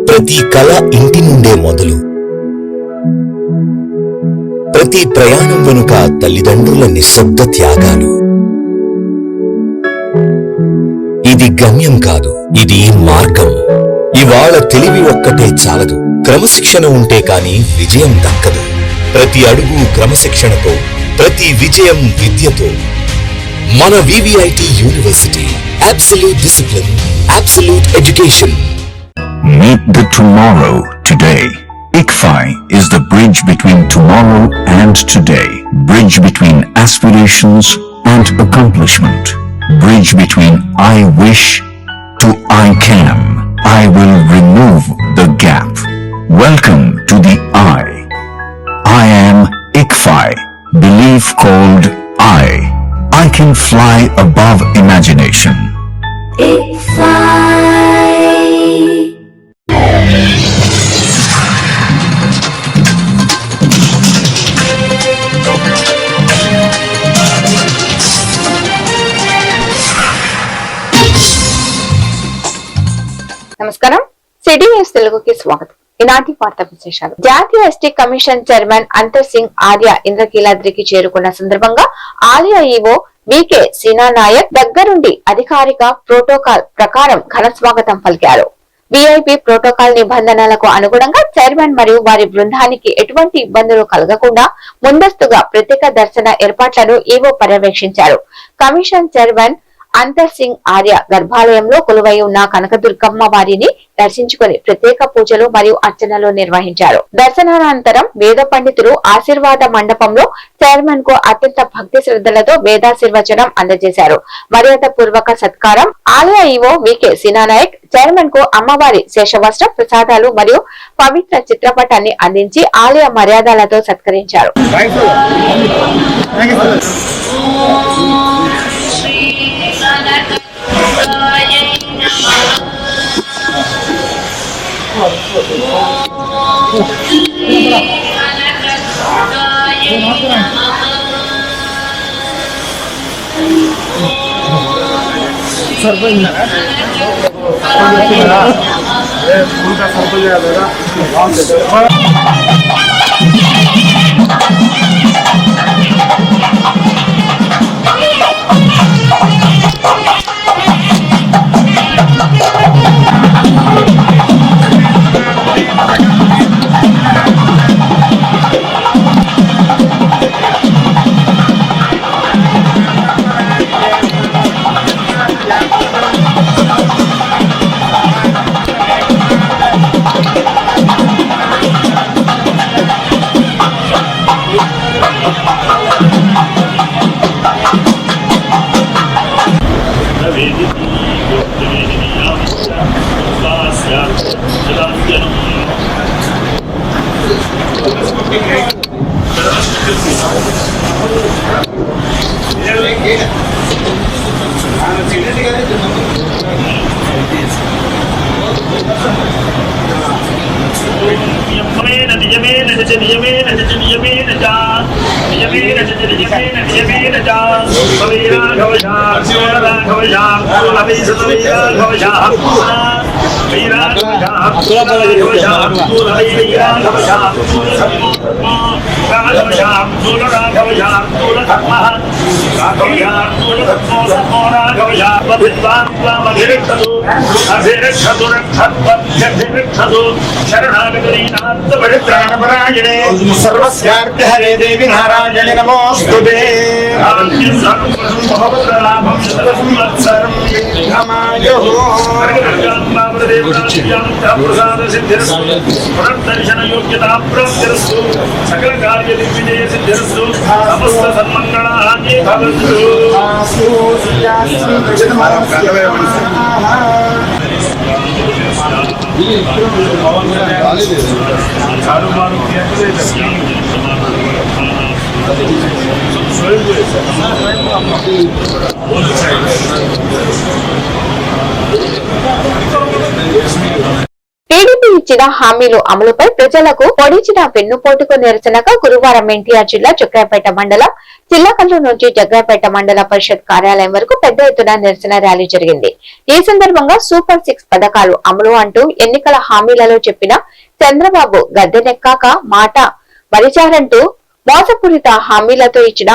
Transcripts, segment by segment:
ప్రతి కళ ఇంటి నుండే మొదలు. ప్రతి ప్రయాణం వెనుక తల్లిదండ్రుల నిశ్శబ్ద త్యాగాలు. ఇది గమ్యం కాదు, ఇది మార్గం. ఇవాళ తెలివి ఒక్కటే చాలదు, క్రమశిక్షణ ఉంటే కాని విజయం దక్కదు. ప్రతి అడుగు క్రమశిక్షణతో, ప్రతి విజయం విద్యతో. మన VVIT university. Absolute discipline, absolute education. Meet the tomorrow today. ICFI is the bridge between tomorrow and today. Bridge between aspirations and accomplishment. Bridge between I wish to I can. I will remove the gap. Welcome to the I. I am ICFI. Belief called I. I can fly above imagination. ICFI. నమస్కారం, city news తెలుగుకి స్వాగతం. ఈనాటి వార్తా విశేషాలు. జాతీయ ST commission chairman అంతర్ సింగ్ ఆర్య ఇంద్రకీలాద్రికి చేరుకున్న సందర్భంగా ఆలయ ఈవో వికే సినా నాయక్ దగ్గరుండి అధికారిక ప్రోటోకాల్ ప్రకారం ఘన స్వాగతం పలికారు. విఐపి ప్రోటోకాల్ నిబంధనలకు అనుగుణంగా చైర్మన్ మరియు వారి బృందానికి ఎటువంటి ఇబ్బందులు కలగకుండా ముందస్తుగా ప్రత్యేక దర్శన ఏర్పాట్లను ఈవో పర్యవేక్షించారు. కమిషన్ చైర్మన్ అంతర్ సింగ్ ఆర్య గర్భాలయంలో కొలువై ఉన్న కనకదుర్గమ్మ వారిని దర్శించుకుని ప్రత్యేక పూజలు మరియు అర్చనలు నిర్వహించారు. దర్శనానంతరం వేద పండితులు ఆశీర్వాద మండపంలో చైర్మన్ కు అత్యంత భక్తి శ్రద్ధలతో వేదాశీర్వచనం అందజేశారు. మర్యాద పూర్వక సత్కారం. ఆలయ ఈవో వికే సినానాయక్ చైర్మన్ కు అమ్మవారి శేషవస్త్రం, ప్రసాదాలు మరియు పవిత్ర చిత్రపటాన్ని అందించి ఆలయ మర్యాదలతో సత్కరించారు. सर्वस्यार्थे देवी नारायण नमोस्तुते दर्शन योग्यता प्राप्तिरस्तु सकल कार्य दिग्विजय सिद्धिरस्तु समस्त सन्मंगलानि भवन्तु। టీడీపీ ఇచ్చిన హామీలు అమలుపై ప్రజలకు పొడిచిన పెన్నుపోటుకు నిరసనగా గురువారం ఎన్టీఆర్ జిల్లా జగ్గయ్యపేట మండలం చిల్లకల్లు నుంచి జగ్గయ్యపేట మండల పరిషత్ కార్యాలయం వరకు పెద్ద ఎత్తున నిరసన ర్యాలీ జరిగింది. ఈ సందర్భంగా సూపర్ 6 పథకాలు అమలు అంటూ ఎన్నికల హామీలలో చెప్పిన చంద్రబాబు గద్దెనెక్కాక మాట మరిచారంటూ మోసపూరిత హామీలతో ఇచ్చిన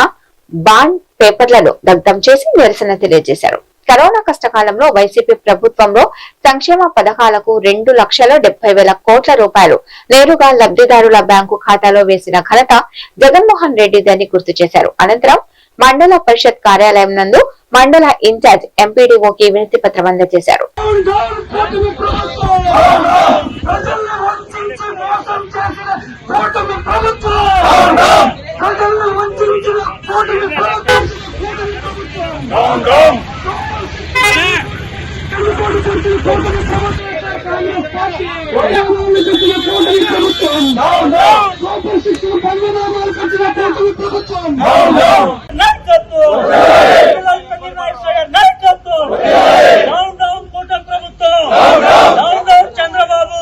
బాండ్ పేపర్లను దగ్ధం చేసి నిరసన తెలియజేశారు. కరోనా కష్టకాలంలో వైసీపీ ప్రభుత్వంలో సంక్షేమ పథకాలకు 2,70,000 కోట్ల రూపాయలు నేరుగా లబ్ధిదారుల బ్యాంకు ఖాతాలో వేసిన ఘనత జగన్మోహన్ రెడ్డిదని గుర్తు చేశారు. అనంతరం మండల పరిషత్ కార్యాలయం నందు మండల ఇన్ఛార్జ్ ఎంపీడీఓకి వినతి పత్రం అందజేశారు. చంద్రబాబు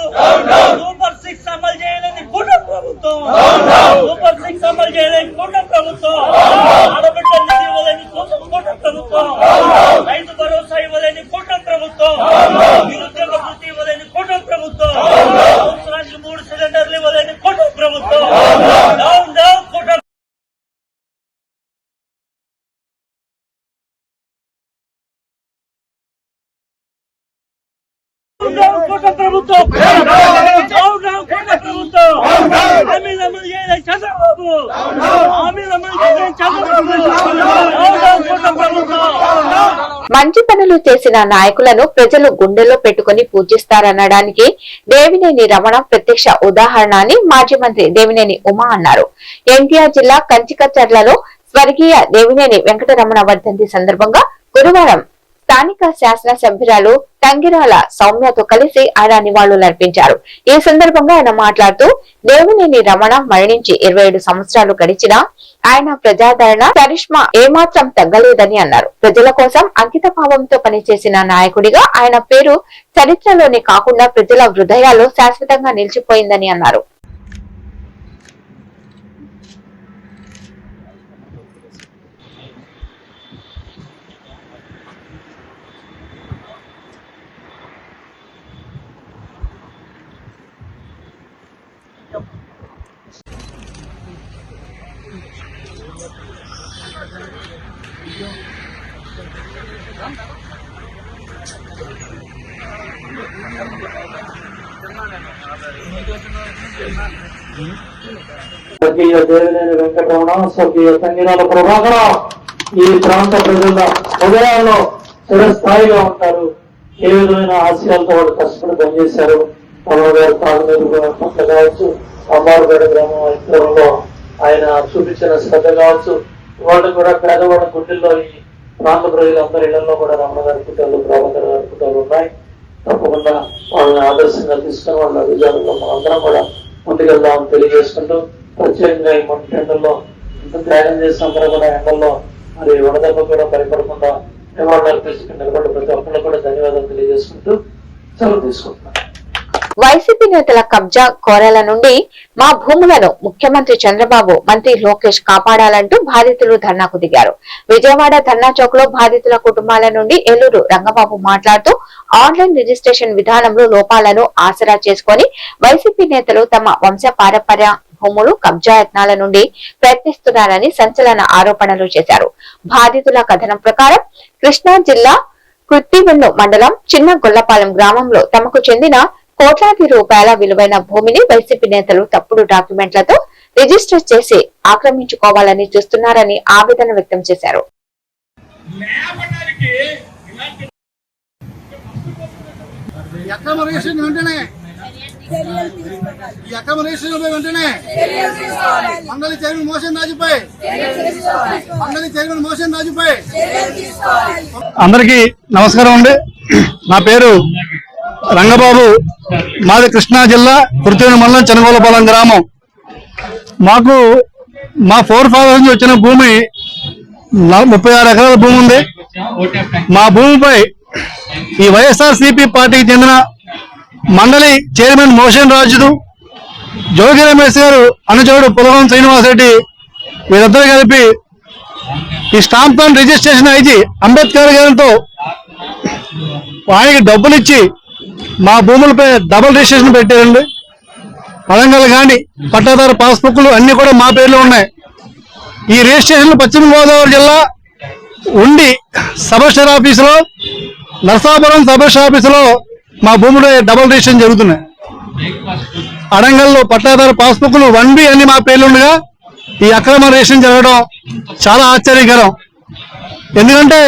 సూపర్ 6 అమలు చేయలేని కూట ప్రభుత్వం, సూపర్ 6 అమలు చేయలేని కూట ప్రభుత్వం, ఆడబిడ్డ నిధి ఇవ్వలేని కూట ప్రభుత్వం, రైతు భరోసా ఇవ్వలేని కూట ప్రభుత్వం, నిరుద్యోగ వృత్తి ఇవ్వలేని కూట ప్రభుత్వం, సంవత్సరానికి 3 సిలిండర్లు ఇవ్వలేని కూట ప్రభుత్వం, డౌన్ డౌన్ కూట ప్రభుత్వం, మంచి పనులు చేసిన నాయకులను ప్రజలు గుండెల్లో పెట్టుకుని పూజిస్తారనడానికి దేవినేని రమణ ప్రత్యక్ష ఉదాహరణ అని మాజీ మంత్రి దేవినేని ఉమా అన్నారు. ఎన్టీఆర్ జిల్లా కంచికచర్లలో స్వర్గీయ దేవినేని వెంకటరమణ వర్ధంతి సందర్భంగా గురువారం స్థానిక శాసనసభ్యురాలు తంగిరాల సౌమ్యతో కలిసి ఆయన నివాళులర్పించారు. ఈ సందర్భంగా ఆయన మాట్లాడుతూ దేవినేని రమణ మరణించి 27 సంవత్సరాలు గడిచినా ఆయన ప్రజాదరణ చరిష్మా ఏమాత్రం తగ్గలేదని అన్నారు. ప్రజల కోసం అంకిత భావంతో పనిచేసిన నాయకుడిగా ఆయన పేరు చరిత్రలోనే కాకుండా ప్రజల హృదయాల్లో శాశ్వతంగా నిలిచిపోయిందని అన్నారు. స్వర్గీయ దేవినేని వెంకటరమణ, స్వర్గీయ తంగిరాల ప్రభాకర ఈ ప్రాంత ప్రజల హృదయాల్లో చిరస్థాయిగా ఉంటారు. ఏ విధమైన ఆశయాలతో వాళ్ళు కష్టపడి పనిచేశారు. అమ్మగారు తాగునీరు పట్ల కావచ్చు, అమ్మారుగడ గ్రామం ఇతరులలో ఆయన చూపించిన శ్రద్ధ కావచ్చు, వాళ్ళు కూడా పేదవాళ్ళ గుండెల్లో ఈ ప్రాంత ప్రజలందరి ఇళ్లలో కూడా రమణ గారి కుటాలు, ప్రభాకర్ గారి కుటాలు ఉన్నాయి. తప్పకుండా వాళ్ళని ఆదర్శంగా తీసుకుని వాళ్ళ విజయాలలో మనందరం కూడా ముందుకెళ్దామని తెలియజేసుకుంటూ, ప్రత్యేకంగా ఈ మొదటి ఎండల్లో ఇంత త్యాగం చేసినందరూ కూడా ఎండల్లో మరి వడదెబ్బ కూడా భయపడకుండా నివాళులు అర్పించుకుని నిలబడి ప్రతి ఒక్కళ్ళు కూడా ధన్యవాదాలు తెలియజేసుకుంటూ సెలవు తీసుకుంటున్నాను. వైసీపీ నేతల కబ్జా కోరల నుండి మా భూములను ముఖ్యమంత్రి చంద్రబాబు, మంత్రి లోకేష్ కాపాడాలంటూ బాధితులు ధర్నాకు దిగారు. విజయవాడ ధర్నా చౌక్ లో బాధితుల కుటుంబాల నుండి ఏలూరు రంగబాబు మాట్లాడుతూ ఆన్లైన్ రిజిస్ట్రేషన్ విధానంలో లోపాలను ఆసరా చేసుకుని వైసీపీ నేతలు తమ వంశ పారంపర్య భూములు కబ్జా యత్నాల నుండి ప్రయత్నిస్తున్నారని సంచలన ఆరోపణలు చేశారు. బాధితుల కథనం ప్రకారం కృష్ణా జిల్లా కృత్తివెన్ను మండలం చిన్న గొల్లపాలెం గ్రామంలో తమకు చెందిన కోట్లాది రూపాయల విలువైన భూమిని వైసీపీ నేతలు తప్పుడు డాక్యుమెంట్లతో రిజిస్టర్ చేసి ఆక్రమించుకోవాలని చూస్తున్నారని ఆవేదన వ్యక్తం చేశారు. అందరికీ నమస్కారం అండి. నా పేరు రంగబాబు, మాది కృష్ణా జిల్లా కుర్తివెన్ను మండలం చెనగోలపాలెం గ్రామం. మాకు మా 4 ఫాదర్స్ నుంచి వచ్చిన భూమి 36 ఎకరాల భూమి ఉంది. మా భూమిపై ఈ వైఎస్ఆర్సీపీ పార్టీకి చెందిన మండలి చైర్మన్ మోషన్ రాజుదు, జోగి రమేష్ గారు అనుచరుడు పులగం శ్రీనివాసరెడ్డి వీరిద్దరు కలిపి ఈ stamp and registration IG Ambedkar గారితో ఆయనకి డబ్బులు ఇచ్చి మా భూములపై డబుల్ రిజిస్ట్రేషన్ పెట్టారండి. పడంగల్ కానీ పట్టాదారు పాస్బుక్లు అన్ని కూడా మా పేర్లు ఉన్నాయి. ఈ రిజిస్ట్రేషన్ పశ్చిమ గోదావరి జిల్లా ఉండి సబ్ రిజిస్టర్ ఆఫీసులో, నరసాపురం సబ్ రిజిస్టర్ ఆఫీసులో మా భూములు డబుల్ రిజిస్ట్రేషన్ జరుగుతున్నాయి. అడంగల్లో పట్టాదారు పాస్బుక్లు 1B అన్ని మా పేర్లుండగా ఈ అక్రమ రిజిస్ట్రేషన్ జరగడం చాలా ఆశ్చర్యకరం. ఎందుకంటే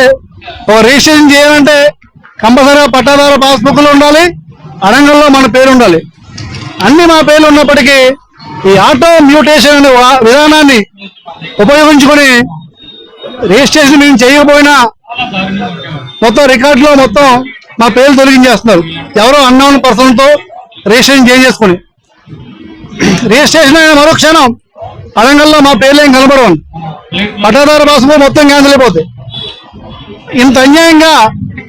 ఒక రిజిస్ట్రేషన్ చేయాలంటే కంపల్సరీగా పట్టాదారు పాస్బుక్లు ఉండాలి, అడంగల్లో మన పేరు ఉండాలి. అన్ని మా పేర్లు ఉన్నప్పటికీ ఈ ఆటో మ్యూటేషన్ అనే విధానాన్ని ఉపయోగించుకొని రిజిస్ట్రేషన్ మేము చేయకపోయినా మొత్తం రికార్డులో మొత్తం మా పేర్లు తొలగించేస్తున్నారు. ఎవరో అన్నోన్ పర్సన్ తో రిజిస్ట్రేషన్ చేసుకుని రిజిస్ట్రేషన్ అయిన మరో క్షణం అడంగల్లో మా పేర్లు ఏం కనబడవు, పట్టాదారు పాస్బుక్ మొత్తం క్యాన్సిల్ అయిపోతాయి. ఇంత అన్యాయంగా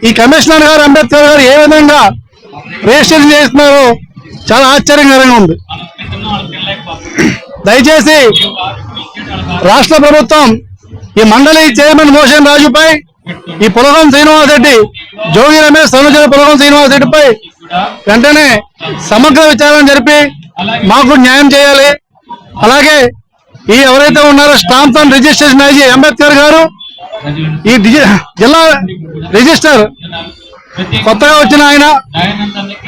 ఈ కమిషనర్ గారు అంబేద్కర్ గారు ఏ విధంగా రిజిస్ట్రేషన్ చేస్తున్నారో చాలా ఆశ్చర్యకరంగా ఉంది. దయచేసి రాష్ట్ర ప్రభుత్వం ఈ మండలి చైర్మన్ మోషన్ రాజుపై, ఈ పులగం శ్రీనివాసరెడ్డి, జోగి రమేష్ అనుచరుడు పులగం శ్రీనివాసరెడ్డిపై వెంటనే సమగ్ర విచారణ జరిపి మాకు న్యాయం చేయాలి. అలాగే ఈ ఎవరైతే ఉన్నారో stamp and registration IG Ambedkar గారు, ఈ జిల్లా రిజిస్టర్ కొత్తగా వచ్చిన ఆయన,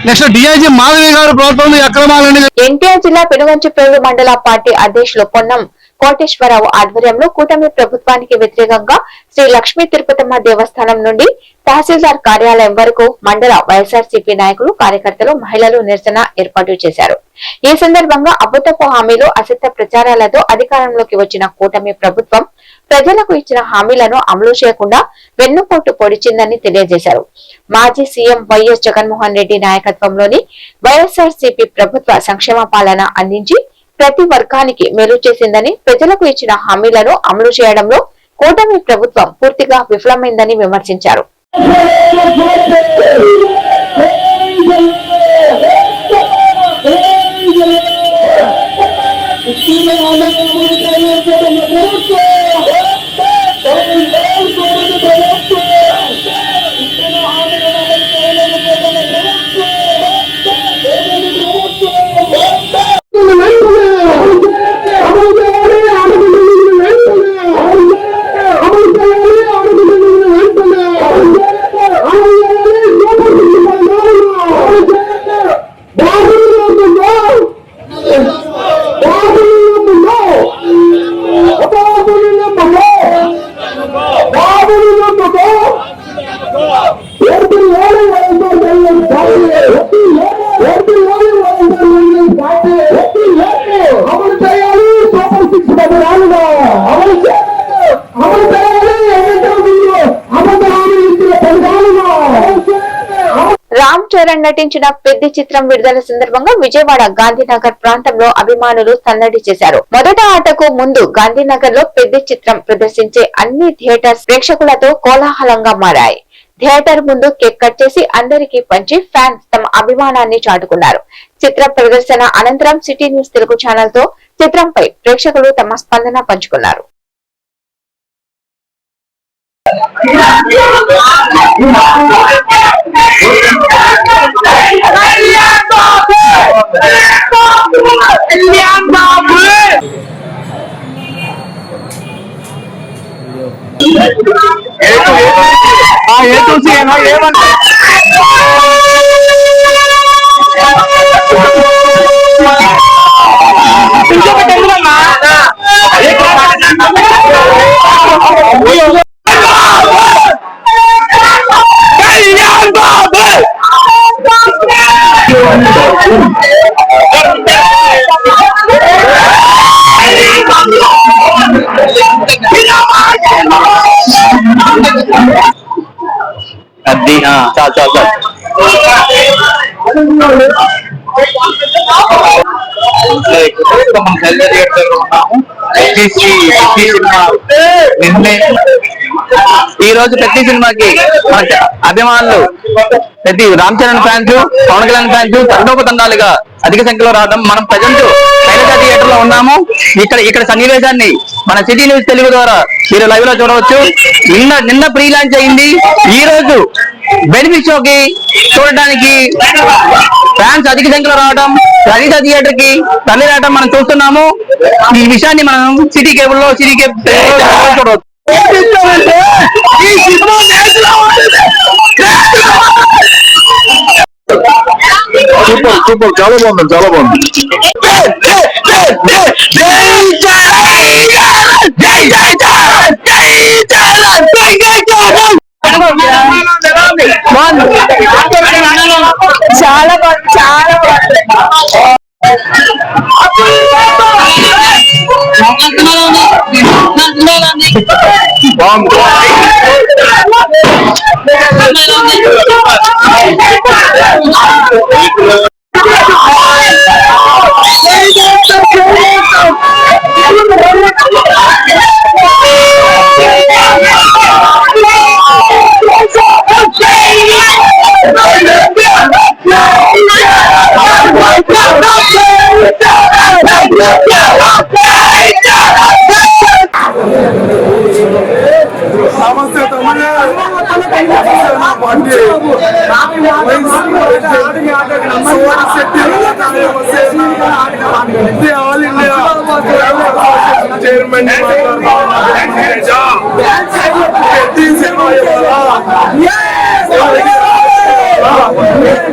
నెక్స్ట్ డిఐజీ మాధవి గారు ప్రభుత్వం అక్రమాలని. ఎన్టీఆర్ జిల్లా పెనుగంచిప్రోలు మండల పార్టీ అధ్యక్షులు పొన్నం కోటేశ్వరరావు ఆధ్వర్యంలో కూటమి ప్రభుత్వానికి వ్యతిరేకంగా శ్రీ లక్ష్మీ తిరుపతమ్మ దేవస్థానం నుండి తహసీల్దార్ కార్యాలయం వరకు మండల వైఎస్ఆర్సీపీ నాయకులు, కార్యకర్తలు, మహిళలు నిరసన ఏర్పాటు చేశారు. ఈ సందర్భంగా అబద్ధపు హామీలు, అసత్య ప్రచారాలతో అధికారంలోకి వచ్చిన కూటమి ప్రభుత్వం ప్రజలకు ఇచ్చిన హామీలను అమలు చేయకుండా వెన్నుపోటు పొడిచిందని తెలియజేశారు. మాజీ సీఎం వైఎస్ జగన్మోహన్ రెడ్డి నాయకత్వంలోని వైఎస్ఆర్సీపీ ప్రభుత్వ సంక్షేమ పాలన అందించి ప్రతి వర్గానికి మేలు చేసిందని, ప్రజలకు ఇచ్చిన హామీలను అమలు చేయడంలో కూటమి ప్రభుత్వం పూర్తిగా విఫలమైందని విమర్శించారు. రామ్ చరణ్ నటించిన పెద్ది చిత్రం విడుదల సందర్భంగా విజయవాడ గాంధీనగర్ ప్రాంతంలో అభిమానులు సందడి చేశారు. మొదట ఆటకు ముందు గాంధీనగర్ లో పెద్ది చిత్రం ప్రదర్శించే అన్ని థియేటర్స్ ప్రేక్షకులతో కోలాహలంగా మారాయి. థియేటర్ ముందు కేక్ కట్ చేసి అందరికీ పంచి ఫ్యాన్స్ తమ అభిమానాన్ని చాటుకున్నారు. చిత్ర ప్రదర్శన అనంతరం సిటీ న్యూస్ తెలుగు ఛానల్ తో చిత్రంపై ప్రేక్షకులు తమ స్పందన పంచుకున్నారు. ఈ రోజు ప్రతి సినిమాకి మన అభిమానులు ప్రతి రామ్ చరణ్ ఫ్యాన్స్, పవన్ కళ్యాణ్ ఫ్యాన్స్ తండోపతండాలుగా అధిక సంఖ్యలో రావడం. మనం ప్రజెంట్ శైలజ థియేటర్ లో ఉన్నాము. ఇక్కడ సన్నివేశాన్ని మన సిటీ న్యూస్ తెలుగు ద్వారా మీరు లైవ్ లో చూడవచ్చు. నిన్న ప్రీ లాంచ్ అయింది. ఈ రోజు బెనిఫిట్ షోకి చూడడానికి ఫ్యాన్స్ అధిక సంఖ్యలో రావడం, శైలజ థియేటర్ కి తల్లి రావడం మనం చూస్తున్నాము. ఈ విషయాన్ని మనం సిటీ కేబుల్ లో చూడవచ్చు. సూపర్ చాలా బాగుంది. చాలా ఆల్ ఇండియా చైర్మన్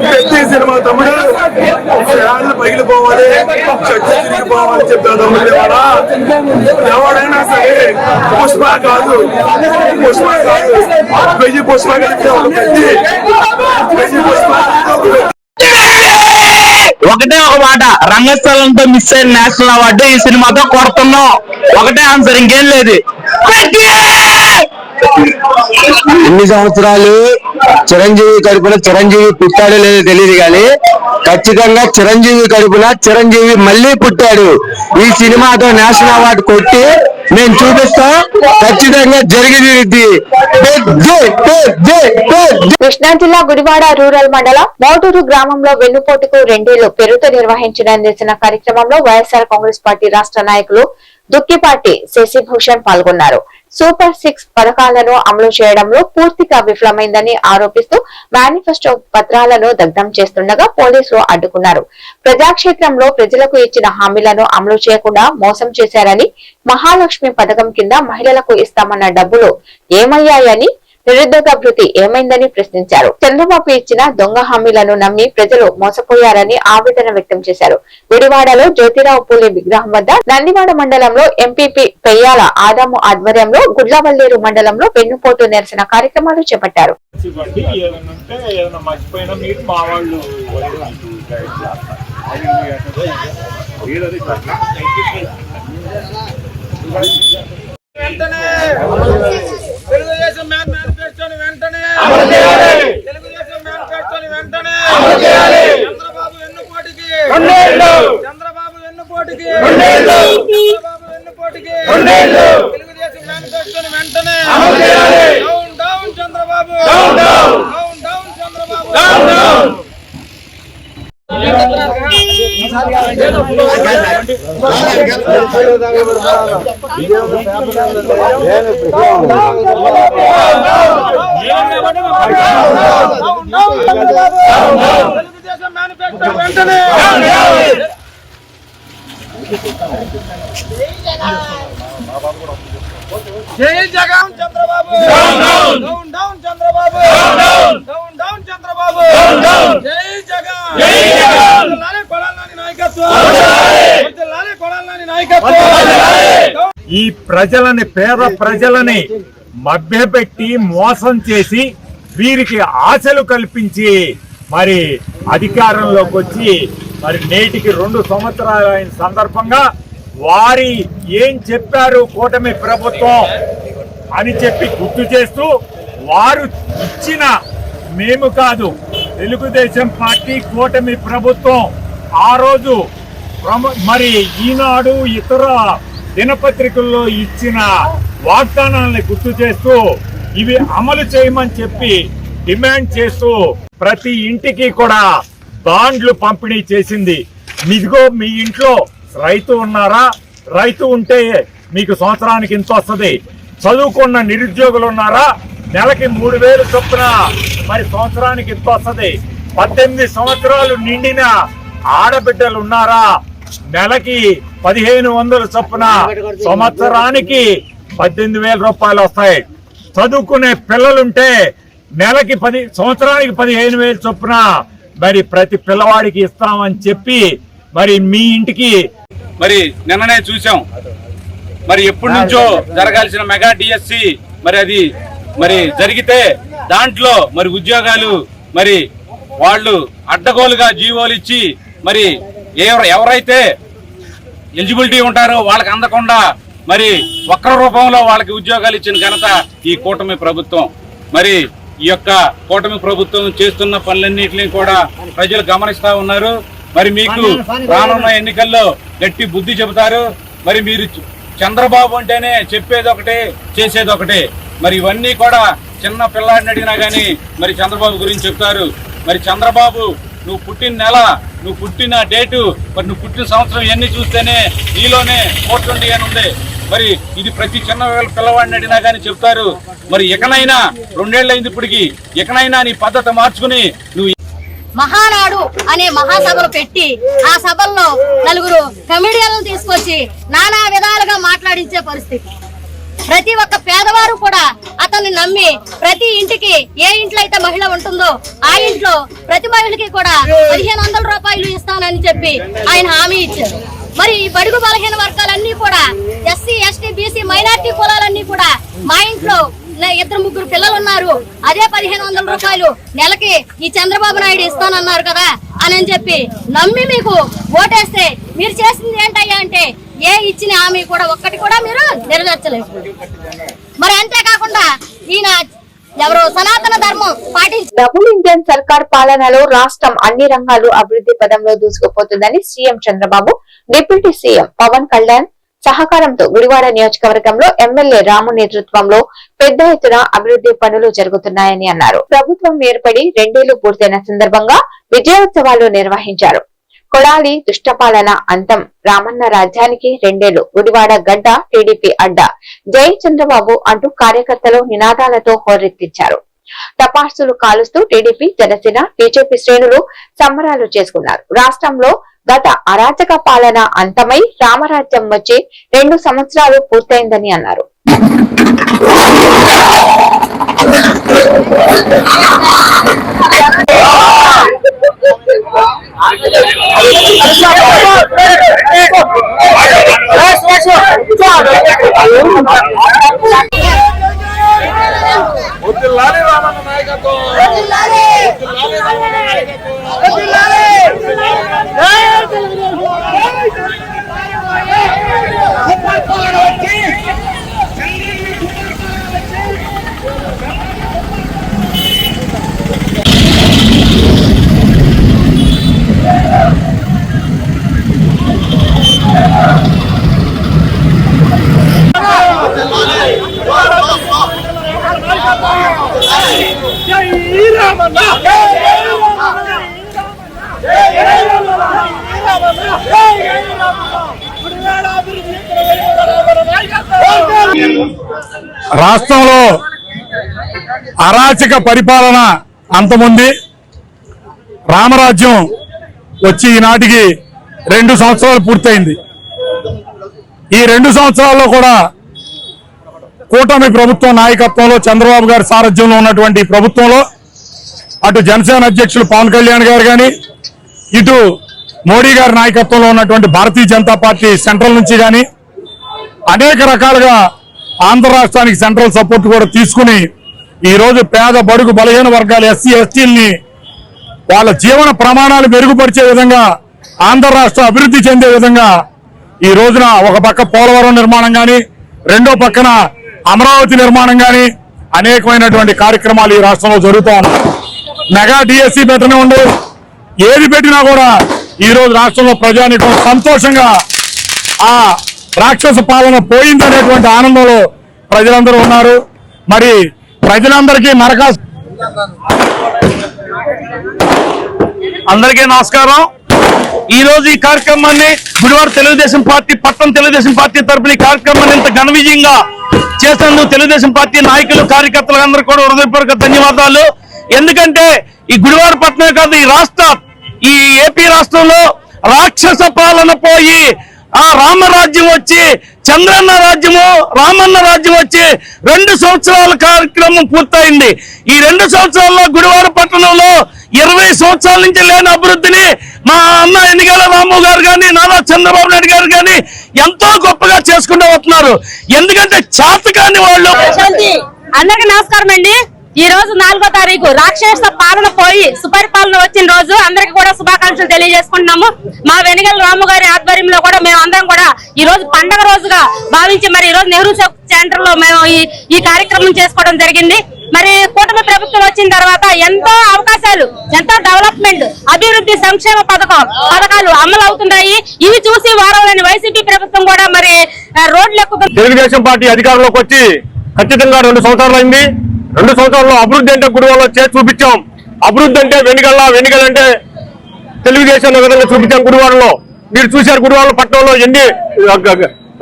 ప్రతి సినిమా తమ్ముడు ఫ్యాన్లు పగిలిపోవాలి, చెట్టు తిరిగిపోవాలి చెప్తా తమ్ముడు. ఎవడైనా సరే పుష్ప కాదు 1000 పుష్ప కలిపితే ఒక పెట్టి 1000 పుష్ప. ఒకటే ఒక మాట, రంగస్థలంతో మిస్ అయిన నేషనల్ అవార్డు ఈ సినిమాతో కొడుతున్నాం. ఒకటే ఆన్సర్, ఇంకేం లేదు. ఎన్ని సంవత్సరాలు చిరంజీవి కడుపున చిరంజీవి పుట్టాడో లేదో తెలియదు కానీ ఖచ్చితంగా చిరంజీవి కడుపున చిరంజీవి మళ్ళీ పుట్టాడు. ఈ సినిమాతో నేషనల్ అవార్డు కొట్టి నేను చూపిస్తా, ఖచ్చితంగా జరిగింది. కృష్ణా జిల్లా గుడివాడ రూరల్ మండలం మోటూరు గ్రామంలో వెన్నుపోటుకు 2 ఏళ్లు పేరుతో నిర్వహించిన నిరసన కార్యక్రమంలో వైఎస్ఆర్ కాంగ్రెస్ పార్టీ రాష్ట్ర నాయకులు దుక్కిపాటి శశిభూషణ్ పాల్గొన్నారు. సూపర్ 6 పథకాలను అమలు చేయడంలో పూర్తిగా విఫలమైందని ఆరోపిస్తూ మేనిఫెస్టో పత్రాలను దగ్ధం చేస్తుండగా పోలీసులు అడ్డుకున్నారు. ప్రజాక్షేత్రంలో ప్రజలకు ఇచ్చిన హామీలను అమలు చేయకుండా మోసం చేశారని, మహాలక్ష్మి పథకం కింద మహిళలకు ఇస్తామన్న డబ్బులు ఏమయ్యాయని, నిరుద్యోగ భృతి ఏమైందని ప్రశ్నించారు. చంద్రబాబు ఇచ్చిన దొంగ హామీలను నమ్మి ప్రజలు మోసపోయారని ఆవేదన వ్యక్తం చేశారు. గుడివాడలో జ్యోతిరావు పూలే విగ్రహం వద్ద, నందివాడ మండలంలో ఎంపీపీ పెయ్యాల ఆదాము ఆధ్వర్యంలో, గుడ్లవల్లేరు మండలంలో వెన్నుపోటు నిరసన కార్యక్రమాలు చేపట్టారు. తెలుగుదేశం మేనిఫెస్టోని వెంటనే తెలుగుదేశం మేనిఫెస్టోని వెంటనే చంద్రబాబు వెన్నుపోటుకి చంద్రబాబు వెన్నుపోటుకి తెలుగుదేశం మేనిఫెస్టోని వెంటనే down down Chandrababu down down Chandrababu. Telugu Desam manifesto వెంటనే జై Jagan Chandrababu down down Chandrababu down down Chandrababu జై జగన్ కొడాలని నాయకత్వం. ఈ ప్రజలని, పేద ప్రజలని మభ్యపెట్టి మోసం చేసి వీరికి ఆశలు కల్పించి మరి అధికారంలోకి వచ్చి మరి నేటికి 2 సంవత్సరాలు అయిన సందర్భంగా వారి ఏం చెప్పారు కూటమి ప్రభుత్వం అని చెప్పి గుర్తు చేస్తూ, వారు ఇచ్చిన, మేము కాదు తెలుగుదేశం పార్టీ కూటమి ప్రభుత్వం ఆ రోజు మరి ఈనాడు ఇతర దినపత్రికల్లో ఇచ్చిన వాగ్దానాలని గుర్తు చేస్తూ ఇవి అమలు చేయమని చెప్పి డిమాండ్ చేస్తూ ప్రతి ఇంటికి కూడా బాండ్లు పంపిణీ చేసింది. ఇదిగో మీ ఇంట్లో రైతు ఉన్నారా? రైతు ఉంటే మీకు సంవత్సరానికి ఇంత వస్తుంది. చదువుకున్న నిరుద్యోగులు ఉన్నారా? నెలకి 3000 చొప్పున మరి సంవత్సరానికి ఇంత వస్తుంది. 18 సంవత్సరాలు నిండిన ఆడబిడ్డలు ఉన్నారా? నెలకి 1500 చొప్పున సంవత్సరానికి 18,000 రూపాయలు వస్తాయి. చదువుకునే పిల్లలుంటే నెలకి సంవత్సరానికి 15,000 చొప్పున మరి ప్రతి పిల్లవాడికి ఇస్తామని చెప్పి మరి మీ ఇంటికి మరి నిన్ననే చూసాం. మరి ఎప్పటి నుంచో జరగాల్సిన మెగా డిఎస్సి మరి అది మరి జరిగితే దాంట్లో మరి ఉద్యోగాలు మరి వాళ్ళు అడ్డగోలుగా జీవోలు ఇచ్చి మరి ఎవరైతే ఎలిజిబిలిటీ ఉంటారో వాళ్ళకి అందకుండా మరి ఒక్క రూపంలో వాళ్ళకి ఉద్యోగాలు ఇచ్చిన ఘనత ఈ కూటమి ప్రభుత్వం. మరి ఈ యొక్క కూటమి ప్రభుత్వం చేస్తున్న పనులన్నింటినీ కూడా ప్రజలు గమనిస్తా ఉన్నారు. మరి మీకు రానున్న ఎన్నికల్లో గట్టి బుద్ధి చెబుతారు. మరి మీరు చంద్రబాబు అంటేనే చెప్పేది ఒకటే, చేసేది ఒకటే. మరి ఇవన్నీ కూడా చిన్న పిల్లాడిని అడిగినా గానీ మరి చంద్రబాబు గురించి చెప్తారు. మరి చంద్రబాబు నువ్వు పుట్టిన నెల, నువ్వు పుట్టిన డేటు, మరి నువ్వు పుట్టిన సంవత్సరం ఇవన్నీ చూస్తేనే నీలోనే కోట్లుండి అని ఉంది. మరి ఇది ప్రతి చిన్న పిల్లవాడిని అడిగినా కానీ చెప్తారు. మరి ఎకనైనా 2 ఏళ్ళు అయింది ఇప్పటికి, ఎకనైనా నీ పద్ధతి మార్చుకుని నువ్వు మహానాడు అనే మహాసభలు పెట్టి ఆ సభల్లో 4 కమిడియన్లను తీసుకొచ్చి నానా విధాలుగా మాట్లాడించే పరిస్థితి. ప్రతి ఒక్క పేదవారు కూడా అతన్ని నమ్మి ప్రతి ఇంటికి ఏ ఇంట్లో అయితే మహిళ ఉంటుందో ఆ ఇంట్లో ప్రతి మహిళకి కూడా 1500 రూపాయలు ఇస్తానని చెప్పి ఆయన హామీ ఇచ్చారు. మరి ఈ బడుగు బలహీన వర్గాలన్నీ కూడా ఎస్సీ, ఎస్టీ, బీసీ, మైనార్టీ కులాలన్నీ కూడా మా ఇంట్లో 2-3 పిల్లలు ఉన్నారు, అదే 1500 రూపాయలు నెలకి ఈ చంద్రబాబు నాయుడు ఇస్తానన్నారు కదా అని చెప్పి నమ్మి మీకు ఓటేస్తే మీరు చేసింది ఏంటయ్యా అంటే ఏ ఇచ్చిన హామీ కూడా ఒక్కటి కూడా మీరు నెరవేర్చలేదు. మరి అంతేకాకుండా ఈయన ఎవరో సనాతన ధర్మం పాటించి డబుల్ ఇండియన్ సర్కార్ పాలనలో రాష్ట్రం అన్ని రంగాలు అభివృద్ధి పదంలో దూసుకుపోతుందని CM Chandrababu, deputy CM Pawan Kalyan సహకారంతో గుడివాడ నియోజకవర్గంలో ఎమ్మెల్యే రాము నేతృత్వంలో పెద్ద ఎత్తున అభివృద్ధి పనులు జరుగుతున్నాయని అన్నారు. ప్రభుత్వం ఏర్పడి 2 ఏళ్లు పూర్తయిన సందర్భంగా విజయోత్సవాలు నిర్వహించారు. కొడాలి దుష్టపాలన అంతం, రామన్న రాజ్యానికి 2 ఏళ్లు, గుడివాడ గడ్డ టీడీపీ అడ్డా, జై చంద్రబాబు అంటూ కార్యకర్తలు నినాదాలతో హోరెత్తించారు. టపాసులు కాలుస్తూ టీడీపీ, జనసేన, బీజేపీ శ్రేణులు సంబరాలు చేసుకున్నారు. రాష్ట్రంలో గత అరాచక పాలన అంతమై రామరాజ్యం వచ్చి 2 సంవత్సరాలు పూర్తయిందని అన్నారు. రాష్ట్రంలో అరాచక పరిపాలన అంతముంది. రామరాజ్యం వచ్చి ఈనాటికి 2 సంవత్సరాలు పూర్తయింది. ఈ 2 సంవత్సరాల్లో కూడా కూటమి ప్రభుత్వం నాయకత్వంలో చంద్రబాబు గారి సారథ్యంలో ఉన్నటువంటి ప్రభుత్వంలో అటు జనసేన అధ్యక్షులు పవన్ కళ్యాణ్ గారు కానీ, ఇటు మోడీ గారి నాయకత్వంలో ఉన్నటువంటి భారతీయ జనతా పార్టీ సెంట్రల్ నుంచి కానీ అనేక రకాలుగా ఆంధ్ర రాష్ట్రానికి సెంట్రల్ సపోర్ట్ కూడా తీసుకుని ఈ రోజు పేద బడుగు బలహీన వర్గాలు ఎస్సీ, ఎస్టీల్ని వాళ్ళ జీవన ప్రమాణాలు మెరుగుపరిచే విధంగా, ఆంధ్ర రాష్ట్రం అభివృద్ధి చెందే విధంగా ఈ రోజున ఒక పక్క పోలవరం నిర్మాణం కానీ, రెండో పక్కన అమరావతి నిర్మాణం కానీ అనేకమైనటువంటి కార్యక్రమాలు ఈ రాష్ట్రంలో జరుగుతూ ఉన్నాయి. మెగా డిఎస్సి పెట్టనే ఉండే, ఏది పెట్టినా కూడా ఈ రోజు రాష్ట్రంలో ప్రజానికం సంతోషంగా ఆ రాక్షస పాలన పోయిందనేటువంటి ఆనందంలో ప్రజలందరూ ఉన్నారు. మరి ప్రజలందరికీ అందరికీ నమస్కారం. ఈ రోజు ఈ కార్యక్రమాన్ని గుడివాడ తెలుగుదేశం పార్టీ పట్టణ తెలుగుదేశం పార్టీ తరఫున ఈ కార్యక్రమాన్ని ఇంత ఘన విజయంగా చేసేందుకు తెలుగుదేశం పార్టీ నాయకులు కార్యకర్తలందరూ కూడా హృదయపూర్వక ధన్యవాదాలు. ఎందుకంటే ఈ గుడివాడ పట్టణమే కాదు, ఈ ఏపీ రాష్ట్రంలో రాక్షస పాలన పోయి ఆ రామరాజ్యం వచ్చి, చంద్రన్న రాజ్యము రామన్న రాజ్యం వచ్చి 2 సంవత్సరాల కార్యక్రమం పూర్తయింది. ఈ 2 సంవత్సరాల్లో గుడివాడ పట్టణంలో 20 సంవత్సరాల నుంచి లేని అభివృద్ధిని మా అన్న ఎన్నికల రాము గారు కానీ, నారా చంద్రబాబు నాయుడు గారు కానీ ఎంతో గొప్పగా చేసుకుంటూ వస్తున్నారు. ఎందుకంటే చేతకాని వాళ్ళు. అందరికి నమస్కారం అండి. ఈ రోజు 4వ తారీఖు రాక్షస పాలన పోయి సుపరిపాలన వచ్చిన రోజు అందరికి కూడా శుభాకాంక్షలు తెలియజేసుకుంటున్నాము. మా వెనుగల రాము గారి ఆధ్వర్యంలో కూడా మేము అందరం కూడా ఈ రోజు పండగ రోజుగా భావించి మరి ఈ రోజు నెహ్రూ సెంటర్ లో మేము ఈ కార్యక్రమం చేసుకోవడం జరిగింది. మరి కూటమి ప్రభుత్వం వచ్చిన తర్వాత ఎంతో అవకాశాలు, ఎంతో డెవలప్మెంట్, అభివృద్ధి, సంక్షేమ పథకాలు అమలు అవుతున్నాయి. ఇవి చూసి వారవలేని వైసీపీ ప్రభుత్వం కూడా మరి రోడ్లు ఎక్కుతుంది. తెలుగుదేశం పార్టీ అధికారంలోకి వచ్చి ఖచ్చితంగా 2 సంవత్సరాలు అయింది. 2 సంవత్సరాల్లో అభివృద్ధి అంటే గుడివాడలో చేసి చూపించాం. అభివృద్ధి అంటే వెనుగలంటే తెలుగుదేశం విధంగా చూపించాం. గుడివాడలో మీరు చూశారు. గుడివాడ పట్టణంలో ఎన్ని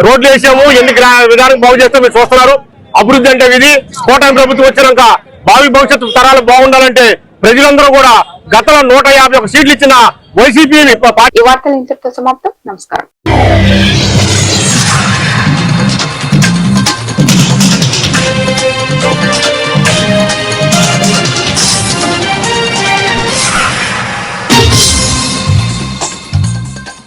రోడ్లు వేసాము, ఎన్ని విధానం బాగు చేస్తాం మీరు చూస్తున్నారు. అభివృద్ధి అంటే ఇది. కూటమి ప్రభుత్వం వచ్చినాక భావి భవిష్యత్తు తరాలు బాగుండాలంటే ప్రజలందరూ కూడా గతంలో 151 సీట్లు ఇచ్చిన వైసీపీ ఈ వార్తలు ఇంతటితో సమాప్తం. నమస్కారం.